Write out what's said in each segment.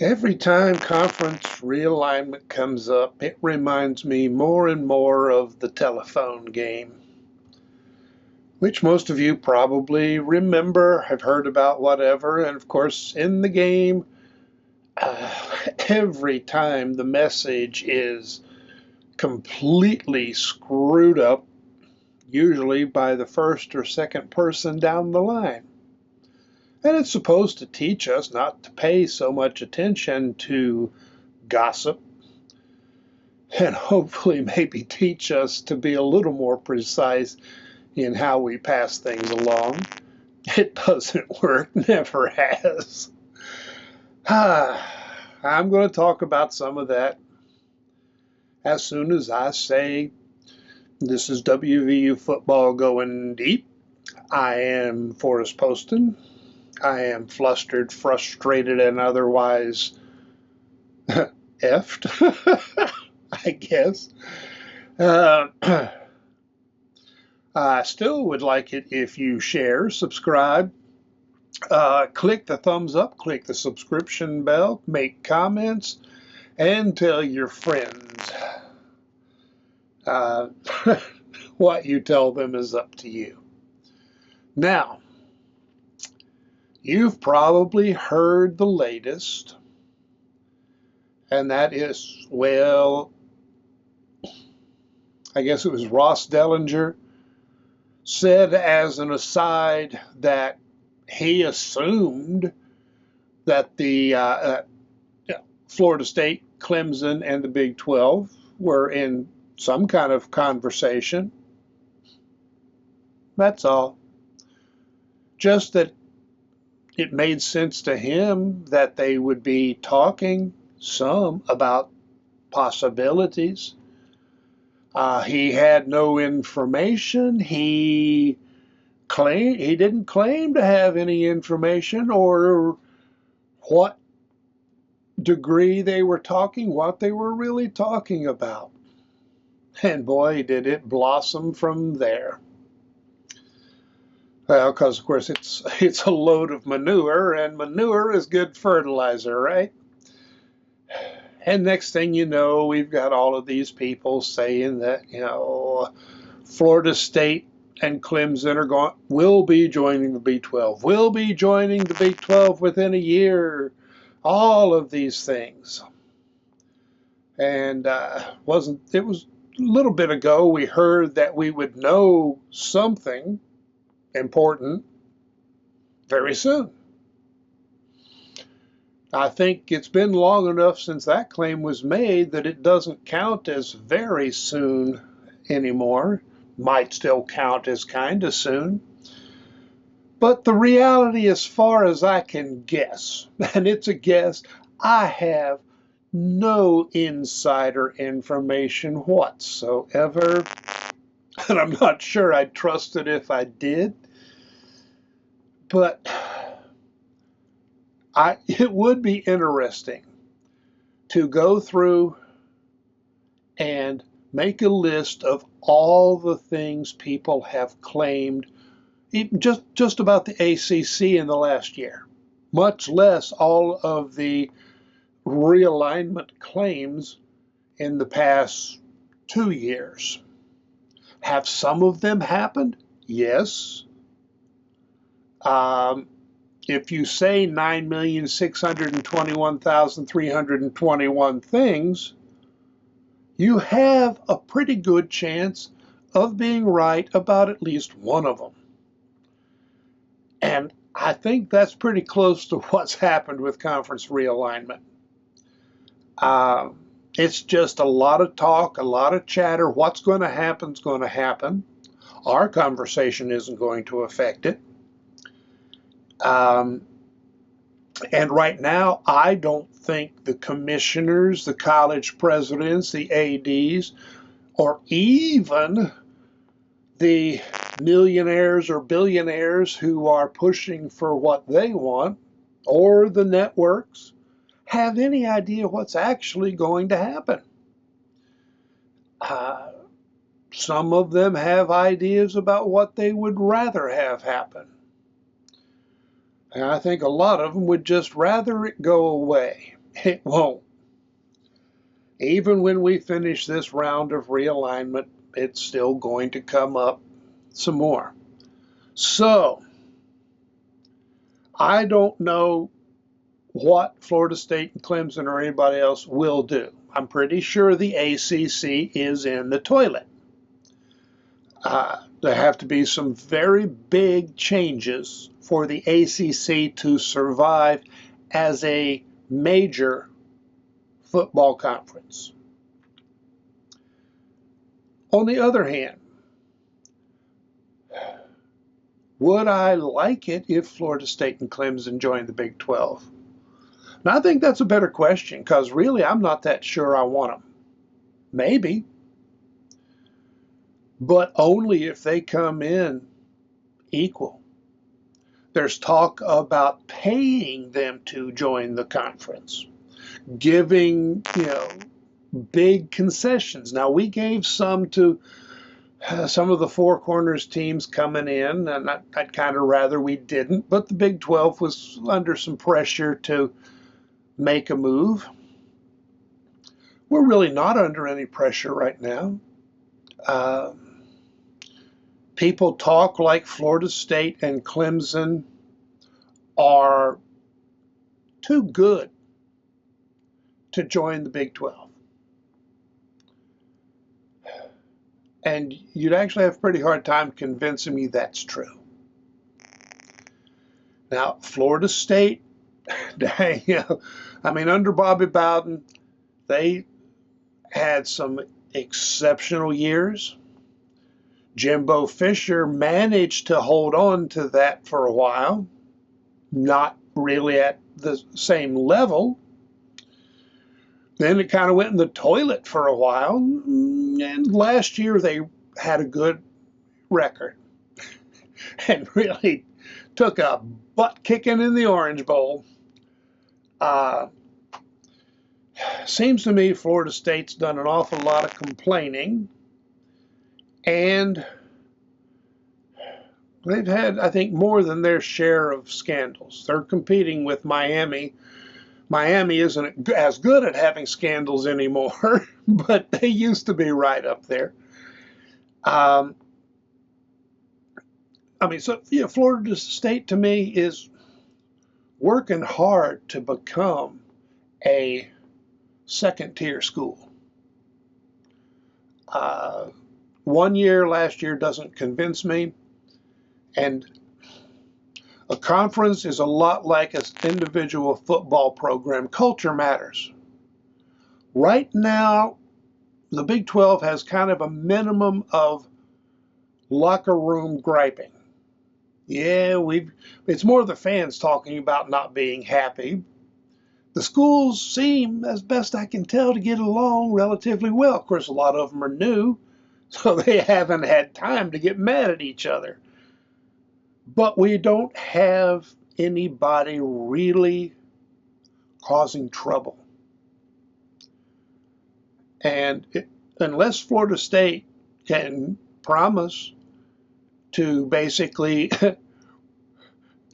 Every time conference realignment comes up, it reminds me more and more of the telephone game, which most of you probably remember, have heard about, whatever. And of course, in the game, uh, every time the message is completely screwed up, usually by the first or second person down the line. And it's supposed to teach us not to pay so much attention to gossip and hopefully maybe teach us to be a little more precise in how we pass things along. It doesn't work, never has. I'm going to talk about some of that as soon as I say this is WVU football going deep. I am Forrest Poston. I am flustered, frustrated, and otherwise effed, I guess. Uh, I still would like it if you share, subscribe, click the thumbs up, click the subscription bell, make comments, and tell your friends. Uh, what you tell them is up to you. Now, you've probably heard the latest, and that is, well, I guess it was Ross Dellinger said as an aside that he assumed that the Florida State, Clemson, and the Big 12 were in some kind of conversation. That's all. Just that it made sense to him that they would be talking some about possibilities. He had no information. He didn't claim to have any information or what degree they were talking, what they were really talking about. And boy, did it blossom from there. Well, because of course it's a load of manure, and manure is good fertilizer, right? And next thing you know, we've got all of these people saying that, Florida State and Clemson will be joining the Big 12, will be joining the Big 12 within a year, all of these things. And it was a little bit ago we heard that we would know something important very soon. I think it's been long enough since that claim was made that it doesn't count as very soon anymore. Might still count as kind of soon. But the reality, as far as I can guess, and it's a guess, I have no insider information whatsoever. And I'm not sure I'd trust it if I did. But it would be interesting to go through and make a list of all the things people have claimed, just about the ACC in the last year, much less all of the realignment claims in the past 2 years. Have some of them happened? Yes. If you say 9,621,321 things, you have a pretty good chance of being right about at least one of them. And I think that's pretty close to what's happened with conference realignment. It's just a lot of talk, a lot of chatter. What's going to happen is going to happen. Our conversation isn't going to affect it. And right now, I don't think the commissioners, the college presidents, the ADs, or even the millionaires or billionaires who are pushing for what they want, or the networks, have any idea what's actually going to happen. Some of them have ideas about what they would rather have happen. And I think a lot of them would just rather it go away. It won't. Even when we finish this round of realignment, it's still going to come up some more. So, I don't know what Florida State and Clemson or anybody else will do. I'm pretty sure the ACC is in the toilet. There have to be some very big changes for the ACC to survive as a major football conference. On the other hand, would I like it if Florida State and Clemson joined the Big 12? Now, I think that's a better question because really I'm not that sure I want them. Maybe, but only if they come in equal. There's talk about paying them to join the conference, giving, big concessions. Now, we gave some to some of the Four Corners teams coming in, and I'd kind of rather we didn't, but the Big 12 was under some pressure to make a move. We're really not under any pressure right now. People talk like Florida State and Clemson are too good to join the Big 12. And you'd actually have a pretty hard time convincing me that's true. Now, Florida State, under Bobby Bowden, they had some exceptional years. Jimbo Fisher managed to hold on to that for a while, not really at the same level. Then it kind of went in the toilet for a while, and last year they had a good record and really took a butt kicking in the Orange Bowl. Seems to me Florida State's done an awful lot of complaining, and they've had, I think, more than their share of scandals. They're competing with Miami. Miami isn't as good at having scandals anymore, but they used to be right up there. Florida State to me is working hard to become a second-tier school. 1 year last year doesn't convince me, and a conference is a lot like an individual football program. Culture matters. Right now, the Big 12 has kind of a minimum of locker room griping. Yeah, it's more the fans talking about not being happy. The schools seem, as best I can tell, to get along relatively well. Of course, a lot of them are new, so they haven't had time to get mad at each other. But we don't have anybody really causing trouble. And unless Florida State can promise to basically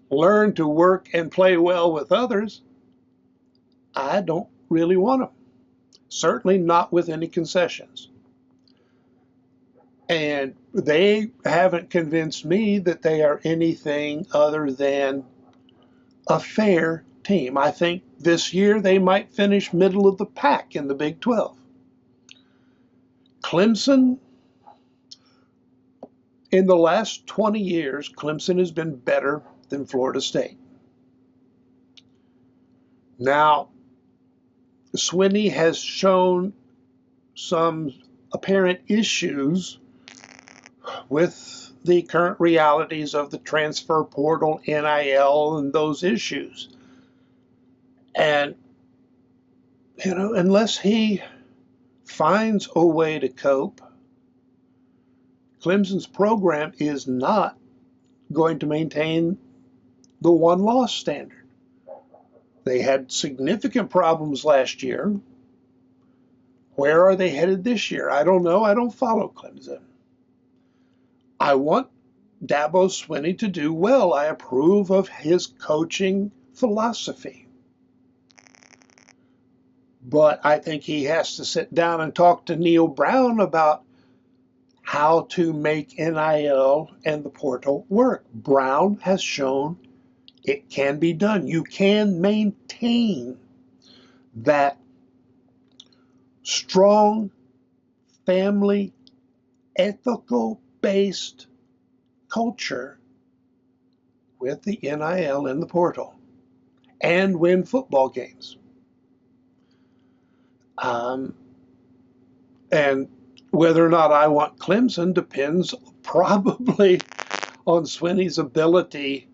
learn to work and play well with others, I don't really want them. Certainly not with any concessions. And they haven't convinced me that they are anything other than a fair team. I think this year they might finish middle of the pack in the Big 12. Clemson, in the last 20 years, Clemson has been better than Florida State. Now, Swinney has shown some apparent issues with the current realities of the transfer portal, NIL, and those issues. And, unless he finds a way to cope, Clemson's program is not going to maintain the one-loss standard. They had significant problems last year. Where are they headed this year? I don't know. I don't follow Clemson. I want Dabo Swinney to do well. I approve of his coaching philosophy. But I think he has to sit down and talk to Neil Brown about how to make NIL and the portal work. Brown has shown it can be done. You can maintain that strong family, ethical-based culture with the NIL and the portal and win football games. And whether or not I want Clemson depends probably on Swinney's ability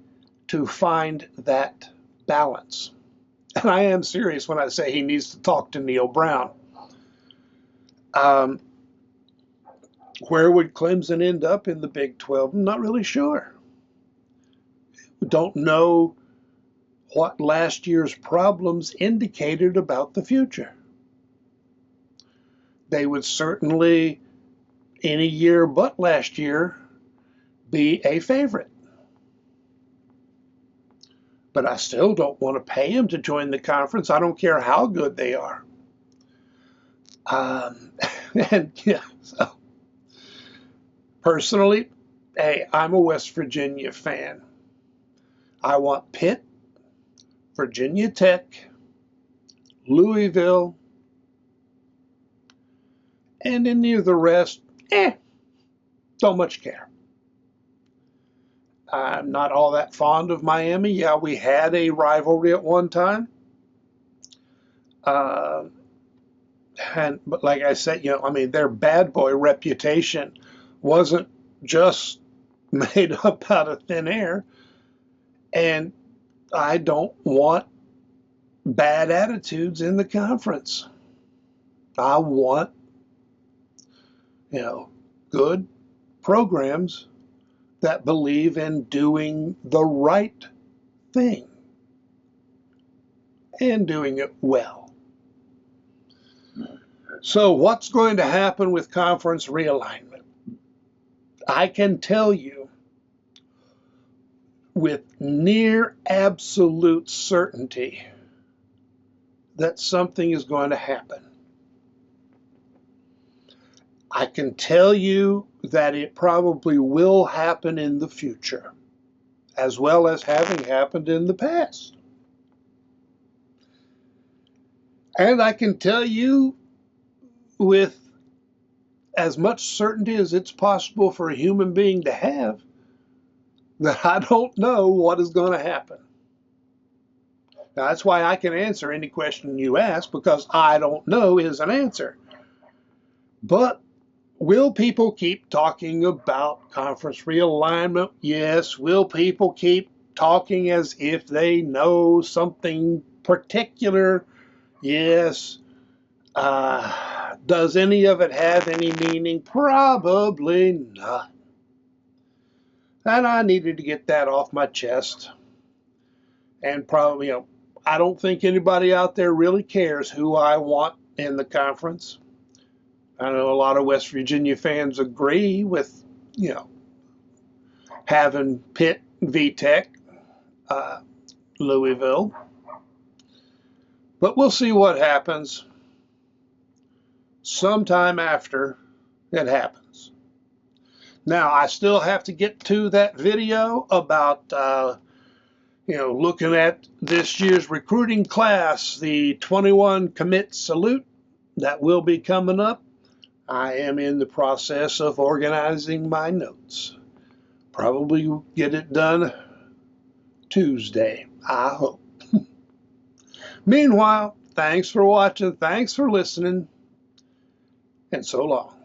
to find that balance. And I am serious when I say he needs to talk to Neil Brown. Where would Clemson end up in the Big 12? I'm not really sure. Don't know what last year's problems indicated about the future. They would certainly, any year but last year, be a favorite. But I still don't want to pay them to join the conference. I don't care how good they are. And yeah, so personally, hey, I'm a West Virginia fan. I want Pitt, Virginia Tech, Louisville, and any of the rest, don't much care. I'm not all that fond of Miami. Yeah, we had a rivalry at one time. But like I said, their bad boy reputation wasn't just made up out of thin air. And I don't want bad attitudes in the conference. I want, good programs that believe in doing the right thing and doing it well. So what's going to happen with conference realignment? I can tell you with near absolute certainty that something is going to happen. I can tell you that it probably will happen in the future, as well as having happened in the past. And I can tell you with as much certainty as it's possible for a human being to have that I don't know what is going to happen. Now, that's why I can answer any question you ask, because I don't know is an answer. But will people keep talking about conference realignment? Yes. Will people keep talking as if they know something particular? Yes. Does any of it have any meaning? Probably not. And I needed to get that off my chest. And probably, I don't think anybody out there really cares who I want in the conference. I know a lot of West Virginia fans agree with, having Pitt, VTech, Louisville. But we'll see what happens sometime after it happens. Now, I still have to get to that video about, looking at this year's recruiting class, the 21 commit salute that will be coming up. I am in the process of organizing my notes. Probably get it done Tuesday, I hope. Meanwhile, thanks for watching, thanks for listening, and so long.